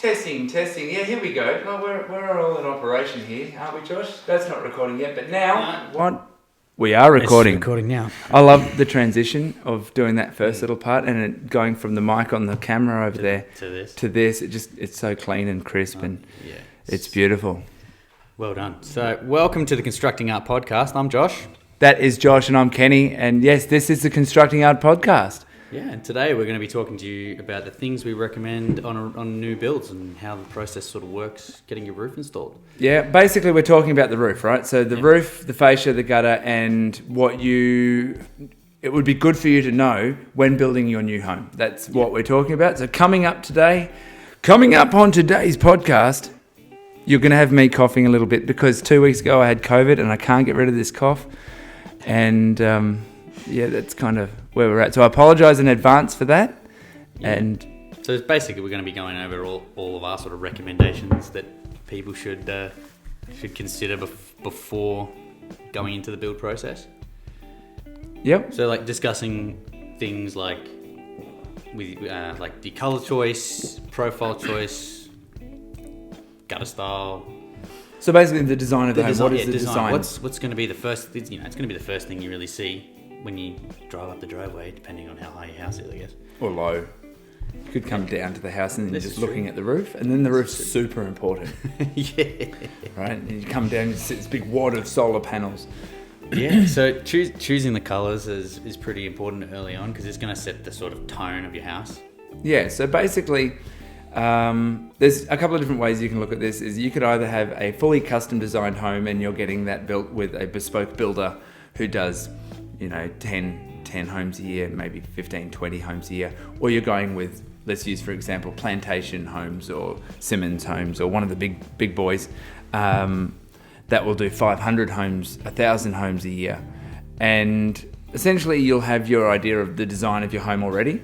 Testing. Yeah, here we go. Oh, we're all in operation here, aren't we, Josh? That's not recording yet, but now... What? We are recording. It's recording now. I love the transition of doing that first little part and it going from the mic on the camera over there to this. It's so clean and crisp and it's beautiful. Well done. So, welcome to the Constructing Art Podcast. I'm Josh. That is Josh and I'm Kenny. And yes, this is the Constructing Art Podcast. Yeah, and today we're going to be talking to you about the things we recommend on new builds and how the process sort of works getting your roof installed. Yeah, basically we're talking about the roof, right? So the roof, the fascia, the gutter, and it would be good for you to know when building your new home. That's what we're talking about. So coming up on today's podcast, you're going to have me coughing a little bit because 2 weeks ago I had COVID and I can't get rid of this cough. And that's kind of where we're at. So I apologise in advance for that. Yeah. And so it's basically we're going to be going over all of our sort of recommendations that people should consider before going into the build process. Yep. So like discussing things like with like the colour choice, profile choice, gutter style. So basically the design of the home. What is the design? What's going to be the first? It's going to be the first thing you really see when you drive up the driveway, depending on how high your house is, I guess. Or low. You could come down to the house and then you're just looking at the roof, and then the roof's super important. Yeah. Right? And you come down and see this big wad of solar panels. Yeah, so choosing the colours is pretty important early on because it's going to set the sort of tone of your house. Yeah, so basically, there's a couple of different ways you can look at this. Is you could either have a fully custom designed home and you're getting that built with a bespoke builder who does 10 homes a year, maybe 15, 20 homes a year, or you're going with, let's use for example, Plantation Homes or Simmons Homes or one of the big boys that will do 500 homes, 1,000 homes a year. And essentially you'll have your idea of the design of your home already.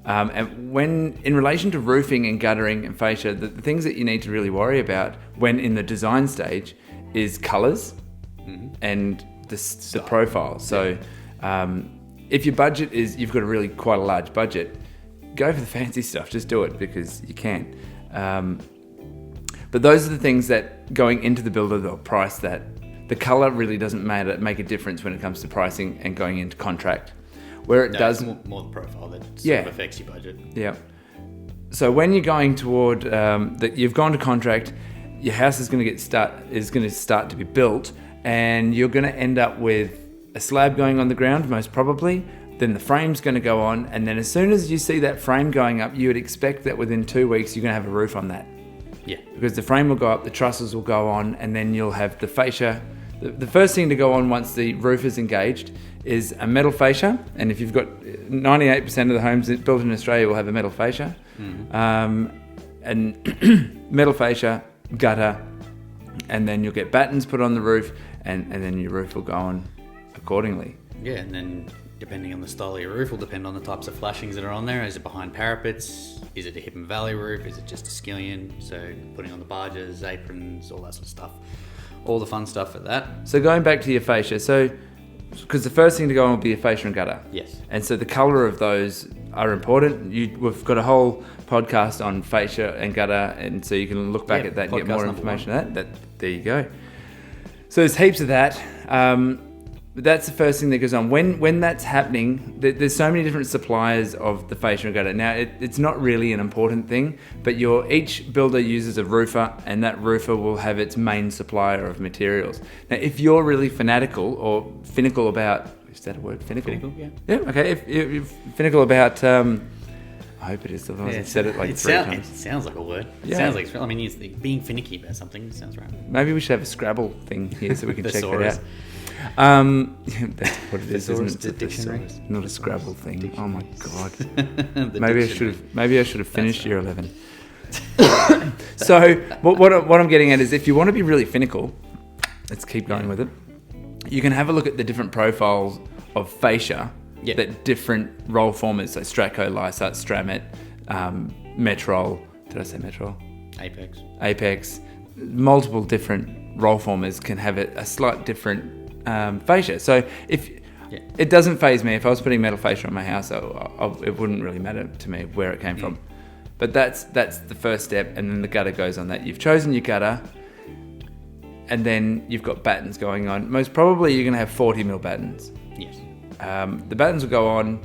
And when in relation to roofing and guttering and fascia, the things that you need to really worry about when in the design stage is colours and the profile. So if your budget is, you've got quite a large budget, go for the fancy stuff. Just do it because you can. But those are the things that going into the builder, they'll price that. The colour really doesn't make a difference when it comes to pricing and going into contract. Where it does more the profile that sort of affects your budget. Yeah. So when you're going toward that, you've gone to contract, your house is going to start to be built, and you're going to end up with a slab going on the ground, most probably. Then the frame's going to go on, and then as soon as you see that frame going up, you would expect that within 2 weeks you're going to have a roof on that. Yeah. Because the frame will go up, the trusses will go on, and then you'll have the fascia. The first thing to go on once the roof is engaged is a metal fascia, and if you've got 98% of the homes built in Australia will have a metal fascia, and metal fascia, gutter, and then you'll get battens put on the roof, and then your roof will go on accordingly. Yeah, and then depending on the style of your roof will depend on the types of flashings that are on there. Is it behind parapets? Is it a hip and valley roof? Is it just a skillion? So putting on the barges, aprons, all that sort of stuff. All the fun stuff for that. So going back to your fascia, because the first thing to go on will be your fascia and gutter. Yes. And so the colour of those are important. We've got a whole podcast on fascia and gutter, and so you can look back at that and get more information on that. There you go. So there's heaps of that. But that's the first thing that goes on. When that's happening, there's so many different suppliers of the fascia and gutter. Now, it's not really an important thing, but each builder uses a roofer, and that roofer will have its main supplier of materials. Now, if you're really finical about... Is that a word? Finical? Yeah. Yeah, okay. If you're finical about... I hope it is, otherwise I've said it like 3 times. It sounds like a word. Yeah. It sounds like... I mean, it's being finicky about something sounds right. Maybe we should have a Scrabble thing here so we can check that out. That's what it is, isn't it? Dictionary. Not a Scrabble thing. Dictionary. Oh my god. Maybe I should have finished year 11. So what I'm getting at is, if you want to be really finical, let's keep going with it. You can have a look at the different profiles of fascia that different roll formers, so Stratco, Lysart, Stramet, Metrol. Did I say Metrol? Apex. Multiple different roll formers can have a slight different fascia. So it doesn't faze me if I was putting metal fascia on my house, it wouldn't really matter to me where it came from. But that's the first step, and then the gutter goes on that. You've chosen your gutter, and then you've got battens going on. Most probably you're going to have 40 mil battens. Yes. The battens will go on,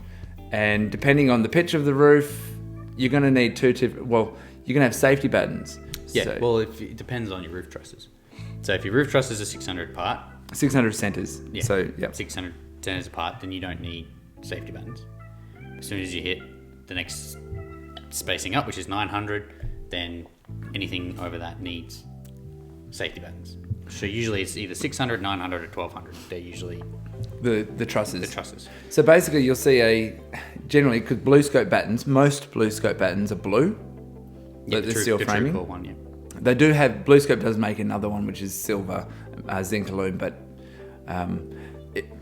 and depending on the pitch of the roof, you're going to need you're going to have safety battens. Yeah, So, well, it depends on your roof trusses. So if your roof trusses are 600 apart, 600 centers. yeah, So, yeah. 600 centers apart, then you don't need safety battens. As soon as you hit the next spacing up, which is 900, then anything over that needs safety battens. So usually it's either 600, 900, or 1200. They're usually The trusses. the trusses. So basically, you'll see generally, because blue scope battens, most blue scope battens are blue. Yeah, But they're steel framing. True one, yeah. They do have, blue scope does make another one, which is silver, zinc aluminum, but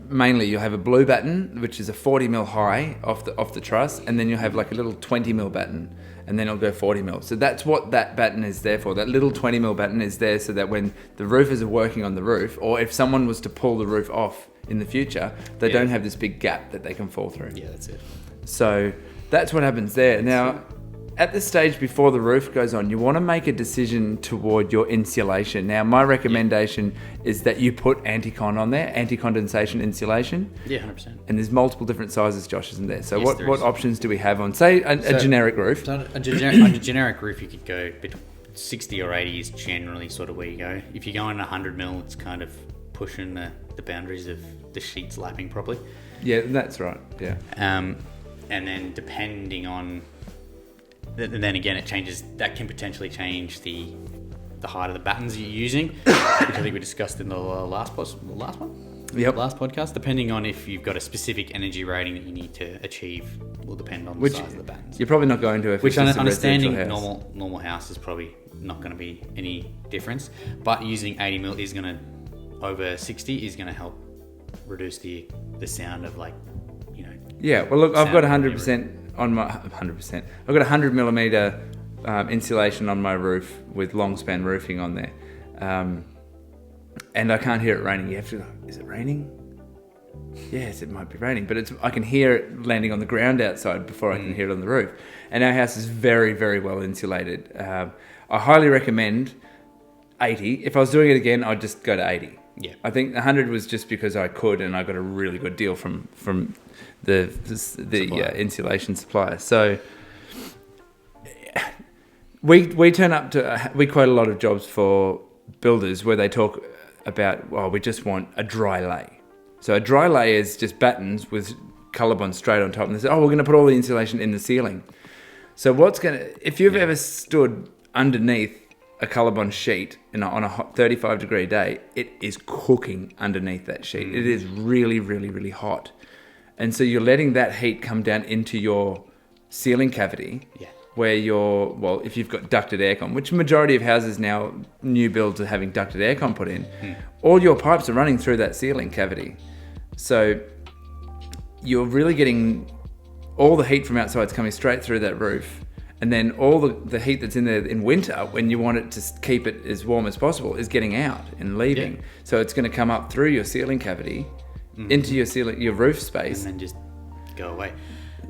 mainly you'll have a blue batten, which is a 40 mil high off the truss, and then you'll have like a little 20 mil batten, and then it'll go 40 mil. So that's what that batten is there for. That little 20 mil batten is there so that when the roofers are working on the roof, or if someone was to pull the roof off in the future, they don't have this big gap that they can fall through. Yeah, that's it. So that's what happens there. Now, at the stage before the roof goes on, you want to make a decision toward your insulation. Now, my recommendation is that you put anti-con on there, anti-condensation insulation. Yeah, 100%. And there's multiple different sizes, Josh, isn't there? So Yes, what options do we have on, say, a generic roof? So on a generic roof, you could go between 60 or 80 is generally sort of where you go. If you go in 100 mil, it's kind of pushing the boundaries of the sheets lapping properly. Yeah, that's right. Yeah. And then depending on, then again, it changes. That can potentially change the height of the battens you're using, which I think we discussed in the last one. Yep. Last podcast. Depending on if you've got a specific energy rating that you need to achieve, will depend on the size of the battens. You're probably not going to if Which, it's just a understanding residential house. normal house is probably not going to be any difference. But using 80 mil is going to, over 60 is going to help reduce the sound of, like, you know. Yeah. Well, look, I've got sound 100% on my 100%. I've got 100 millimeter insulation on my roof with long span roofing on there, and I can't hear it raining. You have to go, is it raining? Yes, it might be raining, but I can hear it landing on the ground outside before I can hear it on the roof. And our house is very, very well insulated. I highly recommend 80. If I was doing it again, I'd just go to 80. Yeah. I think 100 was just because I could, and I got a really good deal from the insulation supplier. So we turn up to, we quote a lot of jobs for builders where they talk about, well, we just want a dry lay. So a dry lay is just battens with Colorbond straight on top, and they say, oh, we're going to put all the insulation in the ceiling. So if you've ever stood underneath a Colorbond sheet on a hot 35 degree day, it is cooking underneath that sheet. It is really, really, really hot. And so you're letting that heat come down into your ceiling cavity, where if you've got ducted aircon, which majority of houses now, new builds are having ducted aircon put in, all your pipes are running through that ceiling cavity. So you're really getting all the heat from outside is coming straight through that roof. And then all the heat that's in there in winter, when you want it to keep it as warm as possible, is getting out and leaving. Yeah. So it's going to come up through your ceiling cavity, into your roof space. And then just go away.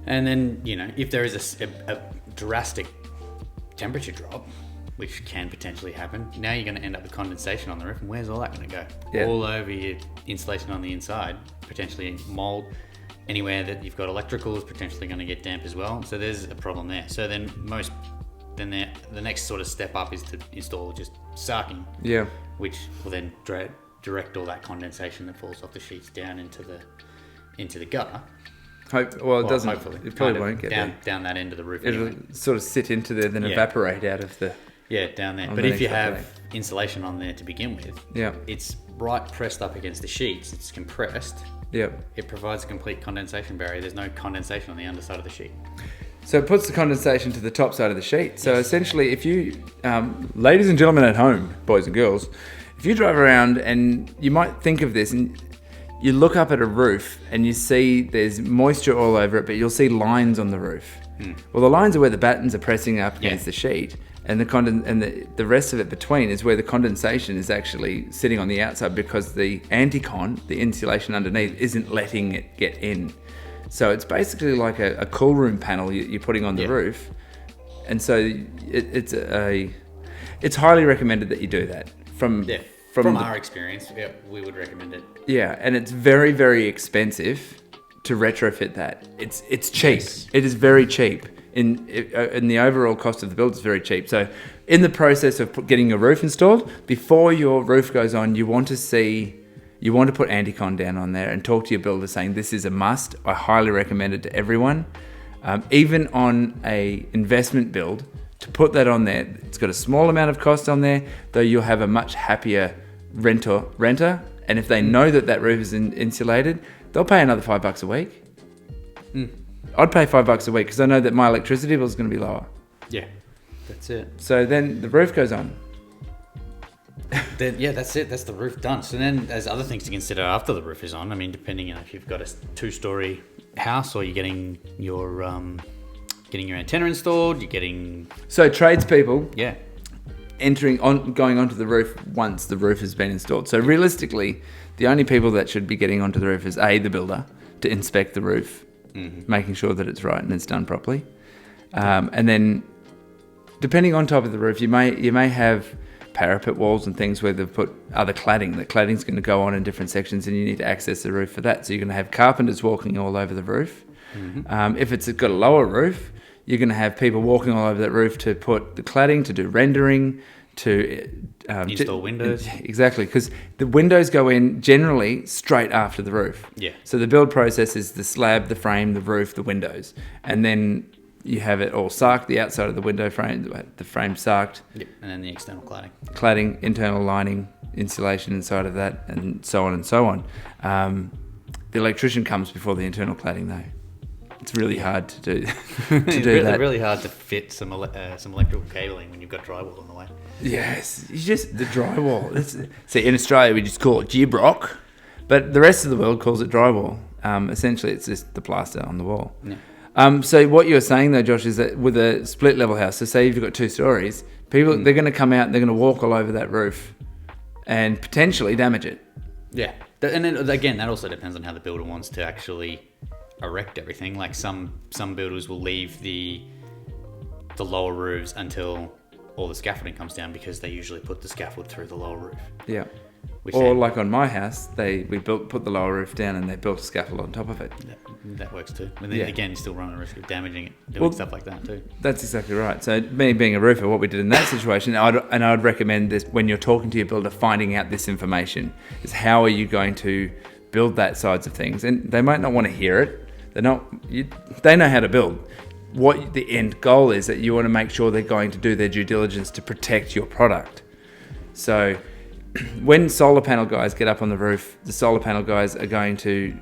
And then, if there is a drastic temperature drop, which can potentially happen, now you're going to end up with condensation on the roof. And where's all that going to go? Yeah. All over your insulation on the inside, potentially mold. Anywhere that you've got electrical is potentially going to get damp as well. So there's a problem there. So then the next sort of step up is to install just sarking. Yeah. Which will then direct all that condensation that falls off the sheets down into the gutter. It doesn't. Hopefully. It probably won't get down that end of the roof. It'll sort of sit into there, then evaporate out of the. Yeah, down there. But if you have insulation on there to begin with, it's right pressed up against the sheets. It's compressed. Yep. It provides a complete condensation barrier. There's no condensation on the underside of the sheet. So it puts the condensation to the top side of the sheet. So essentially, if you, ladies and gentlemen at home, boys and girls, if you drive around and you might think of this and you look up at a roof and you see there's moisture all over it, but you'll see lines on the roof. Well, the lines are where the battens are pressing up against the sheet. And the rest of it between is where the condensation is actually sitting on the outside because the anti-con, the insulation underneath, isn't letting it get in. So it's basically like a cool room panel you're putting on the roof, And so it's highly recommended that you do that. From our experience, yeah, we would recommend it. Yeah, and it's very, very expensive to retrofit that. It's cheap. Yes. It is very cheap. In the overall cost of the build, it's very cheap. So in the process of getting your roof installed, before your roof goes on, you want to put anti-con down on there and talk to your builder saying this is a must. I highly recommend it to everyone. Even on a investment build, to put that on there, it's got a small amount of cost on there, though you'll have a much happier renter. And if they know that roof is insulated, they'll pay another $5 a week. I'd pay $5 a week because I know that my electricity bill is going to be lower. Yeah, that's it. So then the roof goes on. Then that's it. That's the roof done. So then there's other things to consider after the roof is on. I mean, depending on if you've got a 2-story house or you're getting your antenna installed, So tradespeople yeah going onto the roof once the roof has been installed. So realistically, the only people that should be getting onto the roof is the builder to inspect the roof, making sure that it's right and it's done properly. And then depending on top of the roof, you may have parapet walls and things where they've put other cladding. The cladding's going to go on in different sections and you need to access the roof for that. So you're going to have carpenters walking all over the roof. If it's got a lower roof, you're going to have people walking all over that roof to put the cladding, to do rendering, to install windows. Exactly, because the windows go in generally straight after the roof. Yeah. So the build process is the slab, the frame, the roof, the windows. And then you have it all sarked, the outside of the window frame, the frame sarked. Yep. And then the external cladding. Cladding, internal lining, insulation inside of that, and so on and so on. The electrician comes before the internal cladding though. It's really hard to do. It's really hard to fit some electrical cabling when you've got drywall on the way. Yes, it's just the drywall. See, in Australia we just call it G-Brock, but the rest of the world calls it drywall. Essentially, it's just the plaster on the wall. Yeah. So what you're saying though, Josh, is that with a split level house, so say you've got 2 stories, people they're going to come out and they're going to walk all over that roof and potentially damage it. Yeah, and then, again, that also depends on how the builder wants to actually erect everything. Like some builders will leave the lower roofs until all the scaffolding comes down because they usually put the scaffold through the lower roof. Yeah. Like on my house, we put the lower roof down and they built a scaffold on top of it. That works too. But then again, you still run a risk of damaging it, doing stuff like that too. That's exactly right. So me being a roofer, what we did in that situation, I'd recommend this when you're talking to your builder, finding out this information is how are you going to build that sides of things, and they might not want to hear it. They know how to build. What the end goal is that you want to make sure they're going to do their due diligence to protect your product. So when solar panel guys get up on the roof, the solar panel guys are going to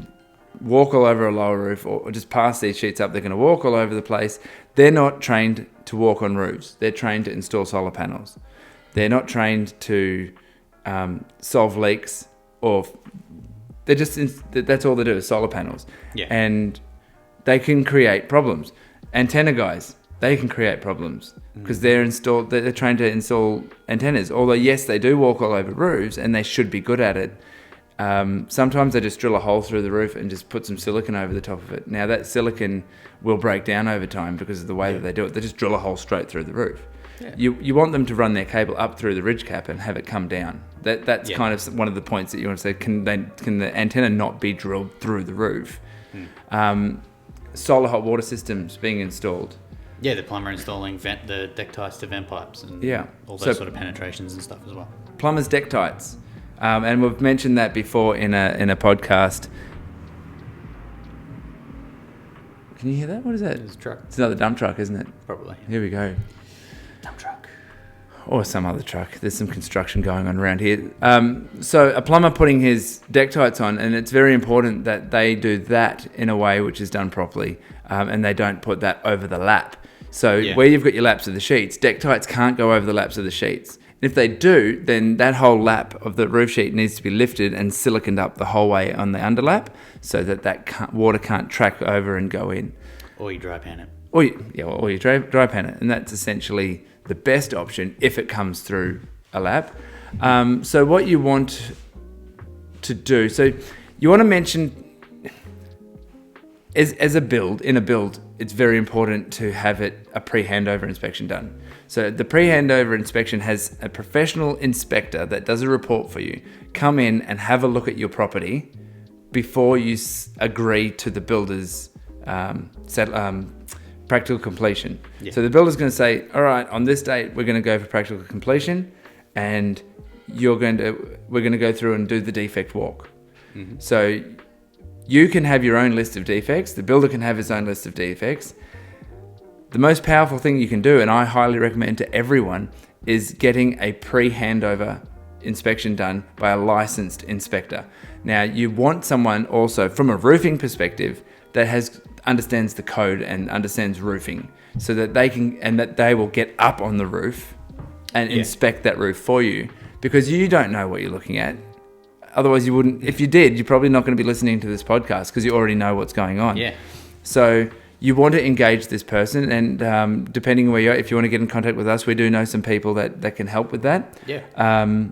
walk all over a lower roof or just pass these sheets up. They're going to walk all over the place. They're not trained to walk on roofs. They're trained to install solar panels. They're not trained to solve leaks or that's all they do is solar panels. Yeah. And they can create problems. Antenna guys, they can create problems because they're trained to install antennas. Although yes, they do walk all over roofs and they should be good at it. Sometimes they just drill a hole through the roof and just put some silicon over the top of it. Now that silicon will break down over time because of the way that they do it. They just drill a hole straight through the roof. Yeah. You want them to run their cable up through the ridge cap and have it come down. That's kind of one of the points that you want to say. Can the antenna not be drilled through the roof? Solar hot water systems being installed. Yeah, the plumber installing the deck tights to vent pipes and all those sort of penetrations and stuff as well. Plumbers deck tights, and we've mentioned that before in a podcast. Can you hear that? What is that? It's a truck. It's another dump truck, isn't it? Probably. Here we go. Dump truck. Or some other truck. There's some construction going on around here. So a plumber putting his deck tights on, and it's very important that they do that in a way which is done properly, and they don't put that over the lap. So where you've got your laps of the sheets, deck tights can't go over the laps of the sheets. If they do, then that whole lap of the roof sheet needs to be lifted and siliconed up the whole way on the underlap so that water can't track over and go in. Or you dry pan it. Or you dry pan it, and that's essentially the best option if it comes through a lap. So what you want to do, so you want to mention as a build, it's very important to have a pre-handover inspection done. So the pre-handover inspection has a professional inspector that does a report for you, come in and have a look at your property before you agree to the builder's practical completion. Yeah. So the builder's going to say, all right, on this date, we're going to go for practical completion, and we're going to go through and do the defect walk. Mm-hmm. So you can have your own list of defects. The builder can have his own list of defects. The most powerful thing you can do, and I highly recommend to everyone, is getting a pre-handover inspection done by a licensed inspector. Now, you want someone also from a roofing perspective that understands the code and understands roofing, so that they will get up on the roof and inspect that roof for you, because you don't know what you're looking at. Otherwise, you wouldn't. If you did, you're probably not going to be listening to this podcast because you already know what's going on. Yeah. So you want to engage this person, and depending on where you're at, if you want to get in contact with us, we do know some people that can help with that. Yeah.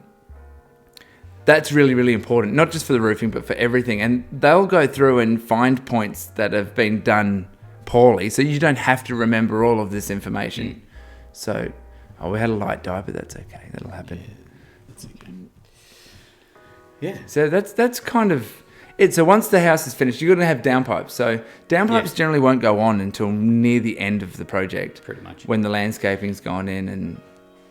That's really, really important, not just for the roofing, but for everything. And they'll go through and find points that have been done poorly, so you don't have to remember all of this information. So, we had a light die, but that's okay. That'll happen. Yeah, that's okay. Yeah. So that's kind of it. So once the house is finished, you're going to have downpipes. So downpipes generally won't go on until near the end of the project. Pretty much. When the landscaping's gone in and...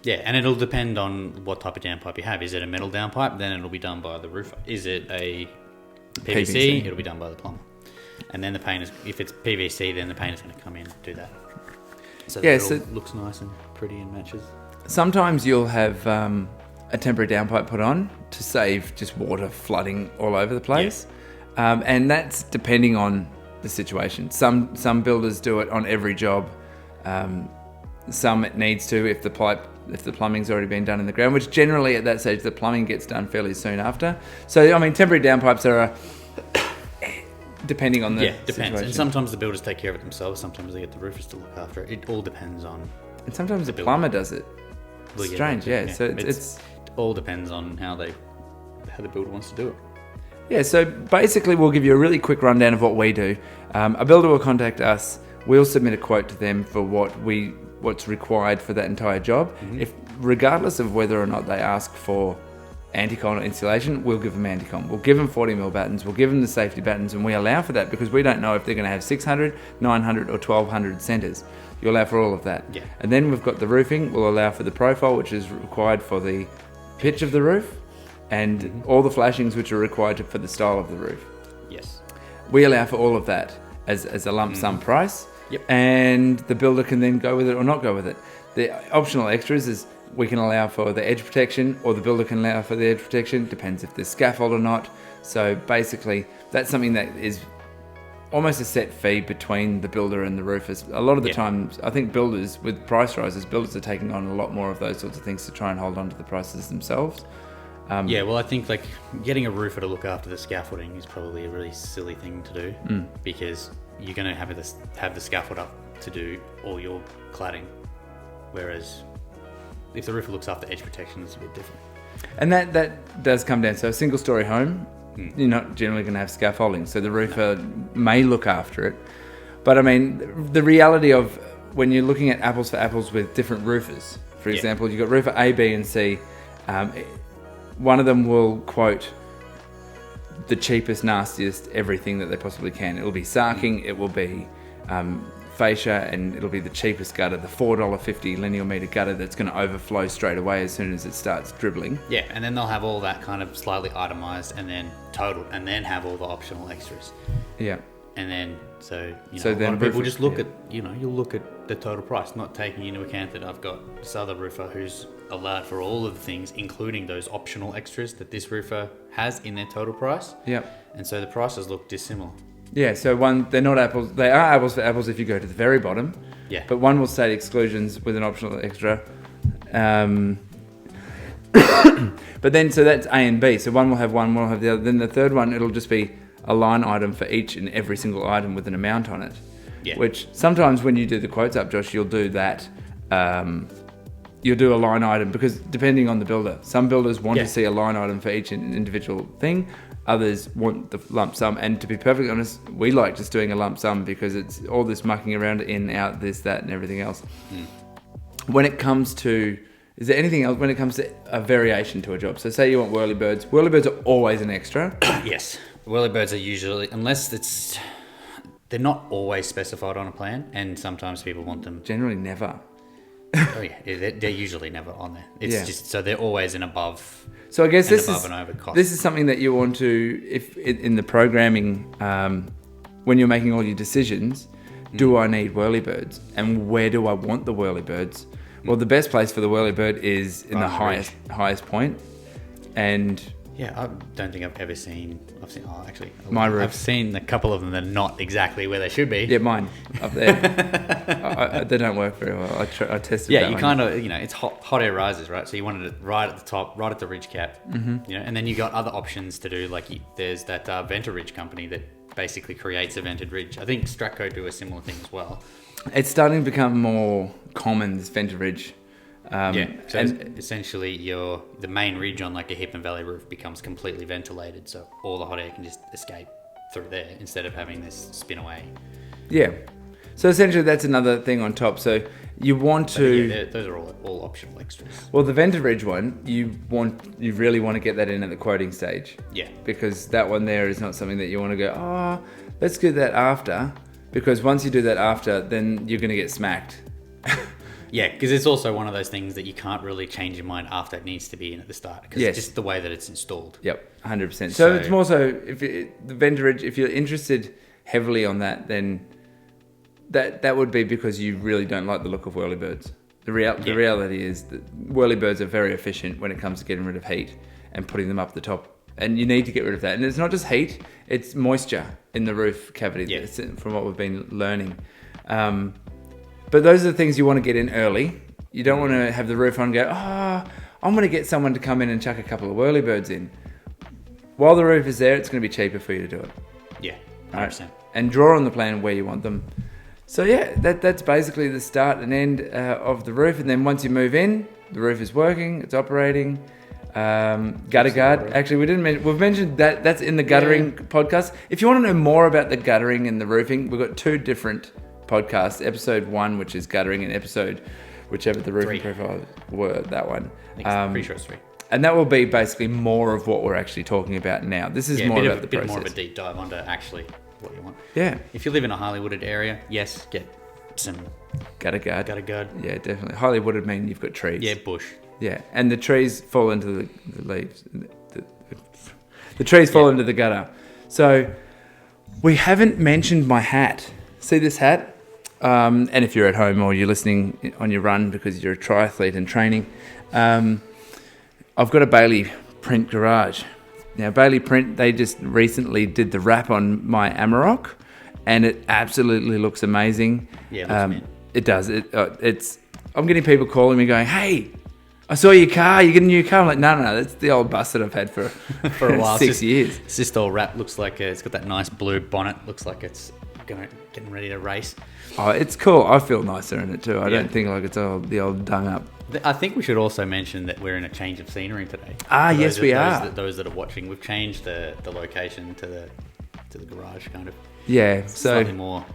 Yeah, and it'll depend on what type of downpipe you have. Is it a metal downpipe? Then it'll be done by the roofer. Is it a PVC? It'll be done by the plumber. And then the painter, if it's PVC, then the painter's going to come in and do that. So that it looks nice and pretty and matches. Sometimes you'll have a temporary downpipe put on to save just water flooding all over the place. Yeah. And that's depending on the situation. Some builders do it on every job. Some it needs to if the plumbing's already been done in the ground, which generally at that stage the plumbing gets done fairly soon after. So I mean, temporary downpipes are depending on the depends. Situation. And sometimes the builders take care of it themselves. Sometimes they get the roofers to look after it. It all depends on. And sometimes the plumber does it. Well, strange, yeah. So it's all depends on how the builder wants to do it. Yeah. So basically, we'll give you a really quick rundown of what we do. A builder will contact us. We'll submit a quote to them for what's required for that entire job. Mm-hmm. If regardless of whether or not they ask for anti-con or insulation, we'll give them anti-con. We'll give them 40mm battens, we'll give them the safety battens, and we allow for that because we don't know if they're going to have 600, 900 or 1200 centres. You allow for all of that. Yeah. And then we've got the roofing. We'll allow for the profile, which is required for the pitch of the roof, and all the flashings which are required for the style of the roof. Yes. We allow for all of that as a lump sum price. Yep. And the builder can then go with it or not go with it. The optional extras is we can allow for the edge protection, or the builder can allow for the edge protection. Depends if there's scaffold or not. So basically, that's something that is almost a set fee between the builder and the roofers. A lot of the times, I think builders, with price rises, builders are taking on a lot more of those sorts of things to try and hold on to the prices themselves. Well, I think like getting a roofer to look after the scaffolding is probably a really silly thing to do because you're going to have the scaffold up to do all your cladding, whereas if the roofer looks after edge protection, it's a bit different. And that does come down. So a single story home, you're not generally going to have scaffolding, so the roofer may look after it. But I mean, the reality of when you're looking at apples for apples with different roofers, for example, you've got roofer A, B, and C. One of them will quote the cheapest, nastiest everything that they possibly can. It will be sarking, it will be fascia, and it'll be the cheapest gutter, the $4.50 linear metre gutter that's going to overflow straight away as soon as it starts dribbling. Yeah, and then they'll have all that kind of slightly itemised and then totaled, and then have all the optional extras. Yeah. And then, so a lot of people just look at, you'll look at the total price, not taking into account that I've got this other roofer who's allowed for all of the things, including those optional extras that this roofer has in their total price. Yep. And so the prices look dissimilar. Yeah, so they're not apples. They are apples for apples if you go to the very bottom. Yeah. But one will state exclusions with an optional extra. But then, so that's A and B. So one will have one will have the other. Then the third one, it'll just be a line item for each and every single item with an amount on it. Yeah. Which sometimes when you do the quotes up, Josh, you'll do that. You'll do a line item because depending on the builder, some builders want to see a line item for each individual thing. Others want the lump sum. And to be perfectly honest, we like just doing a lump sum because it's all this mucking around in, out, this, that, and everything else. When it comes to, is there anything else when it comes to a variation to a job? So say you want whirlybirds. Whirlybirds are always an extra. Yes. Whirlybirds are usually, they're not always specified on a plan, and sometimes people want them. Generally never. Oh yeah, they're usually never on there. It's just, so they're always an above. So I guess this is something that you want to, if in the programming, when you're making all your decisions, do I need whirlybirds, and where do I want the whirlybirds? Well, the best place for the whirlybird is in the highest point, and yeah, I don't think I've ever seen. My roof. I've seen a couple of them that are not exactly where they should be. Yeah, mine up there. They don't work very well. I tested. Yeah, you kind of, it's hot air rises, right? So you wanted it right at the top, right at the ridge cap, and then you got other options to do. Like there's that Venter Ridge company that basically creates a vented ridge. I think Stratco do a similar thing as well. It's starting to become more common, this vented ridge. So essentially the main ridge on like a hip and valley roof becomes completely ventilated, so all the hot air can just escape through there instead of having this spin away. Yeah. So essentially that's another thing on top. So you want to... those are all optional extras. Well, the vented ridge one, you really want to get that in at the quoting stage. Yeah. Because that one there is not something that you want to go, let's do that after. Because once you do that after, then you're going to get smacked. Yeah, because it's also one of those things that you can't really change your mind after it needs to be in at the start. Because it's just the way that it's installed. Yep, 100%. So it's more so, the vented ridge, if you're interested heavily on that, then that would be because you really don't like the look of whirlybirds. The reality is that whirlybirds are very efficient when it comes to getting rid of heat and putting them up the top. And you need to get rid of that. And it's not just heat, it's moisture in the roof cavity, from what we've been learning. But those are the things you want to get in early. You don't want to have the roof on and go, I'm going to get someone to come in and chuck a couple of whirlybirds in. While the roof is there, it's going to be cheaper for you to do it. Yeah, 100%. Right? And draw on the plan where you want them. So yeah, that's basically the start and end of the roof. And then once you move in, the roof is working, it's operating. Gutter guard. Actually, we've mentioned that. That's in the guttering podcast. If you want to know more about the guttering and the roofing, we've got two different podcasts. Episode 1, which is guttering, and episode whichever the roofing profiles were, that one. I'm pretty sure it's 3. And that will be basically more of what we're actually talking about now. This is more about the process. More of a deep dive onto actually what you want. Yeah. If you live in a highly wooded area, yes, get some gutter guard. Yeah, definitely. Highly wooded mean you've got trees. Yeah, bush. Yeah, and the trees fall into the leaves. The trees fall into the gutter. So we haven't mentioned my hat. See this hat? And if you're at home or you're listening on your run because you're a triathlete and training, I've got a Bailey print garage. Now, Bailey print, they just recently did the wrap on my Amarok, and it absolutely looks amazing. Yeah, it does. I'm getting people calling me going, hey, I saw your car, you get a new car. I'm like, no, that's the old bus that I've had for a while. 6 years. It's just all wrapped, looks like it's got that nice blue bonnet, looks like it's getting ready to race. Oh, it's cool. I feel nicer in it too. I don't think like it's the old done up. I think we should also mention that we're in a change of scenery today. Yes, we are. Those that are watching, we've changed the location to the garage, kind of. Yeah, so slightly more.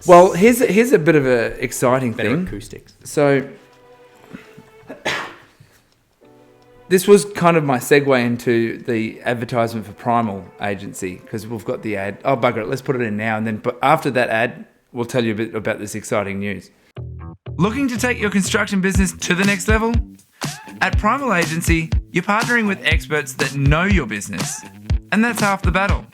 Well, here's a bit of a exciting better thing. Acoustics. So this was kind of my segue into the advertisement for Primal Agency, because we've got the ad. Oh, bugger it, let's put it in now. And then but after that ad, we'll tell you a bit about this exciting news. Looking to take your construction business to the next level? At Primal Agency, you're partnering with experts that know your business. And that's half the battle.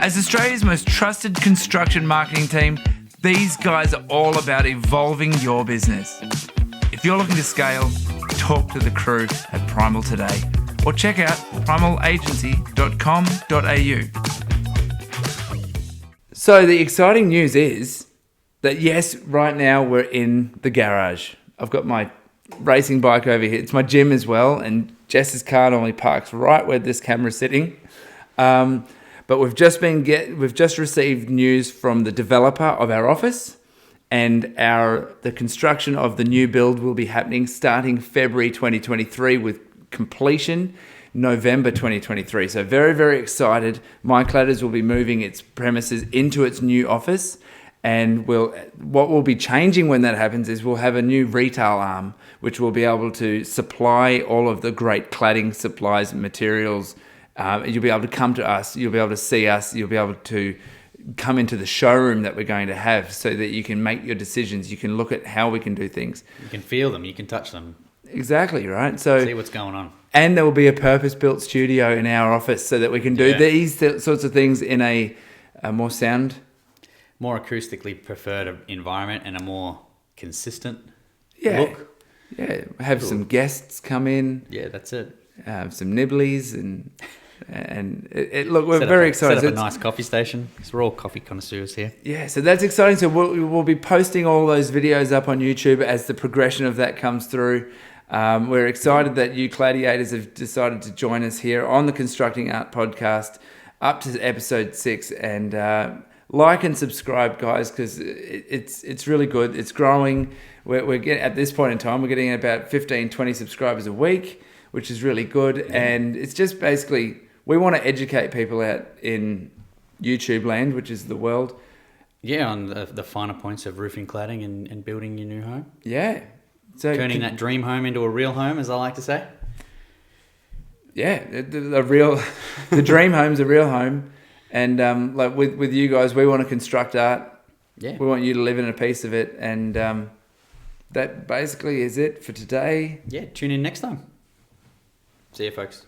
As Australia's most trusted construction marketing team, these guys are all about evolving your business. If you're looking to scale, talk to the crew at Primal today, or check out primalagency.com.au. So the exciting news is that yes, right now we're in the garage. I've got my racing bike over here. It's my gym as well, and Jess's car normally parks right where this camera's sitting. But we've just received news from the developer of our office, and the construction of the new build will be happening starting February 2023 with completion November 2023. So very, very excited. MyCladders will be moving its premises into its new office. And what will be changing when that happens is we'll have a new retail arm, which will be able to supply all of the great cladding supplies and materials. You'll be able to come to us. You'll be able to see us. You'll be able to come into the showroom that we're going to have so that you can make your decisions. You can look at how we can do things. You can feel them. You can touch them. Exactly, right? So see what's going on. And there will be a purpose-built studio in our office so that we can do these sorts of things in a more acoustically preferred environment and a more consistent look. Yeah, have some guests come in. Yeah, that's it. Some nibblies and look, we're very excited. Set up a nice coffee station because we're all coffee connoisseurs here. Yeah, so that's exciting. So we'll be posting all those videos up on YouTube as the progression of that comes through. We're excited that you Gladiators have decided to join us here on the Constructing Art Podcast up to episode 6, and like and subscribe, guys, because it's really good. It's growing. We're getting, at this point in time, we're getting about 15-20 subscribers a week, which is really good. And it's just basically, we want to educate people out in YouTube land, which is the world. Yeah, on the finer points of roofing, cladding, and building your new home. Yeah. So turning that dream home into a real home, as I like to say. Yeah, the dream home's a real home. And like with you guys, we want to construct art. Yeah. We want you to live in a piece of it. And that basically is it for today. Yeah, tune in next time. See you, folks.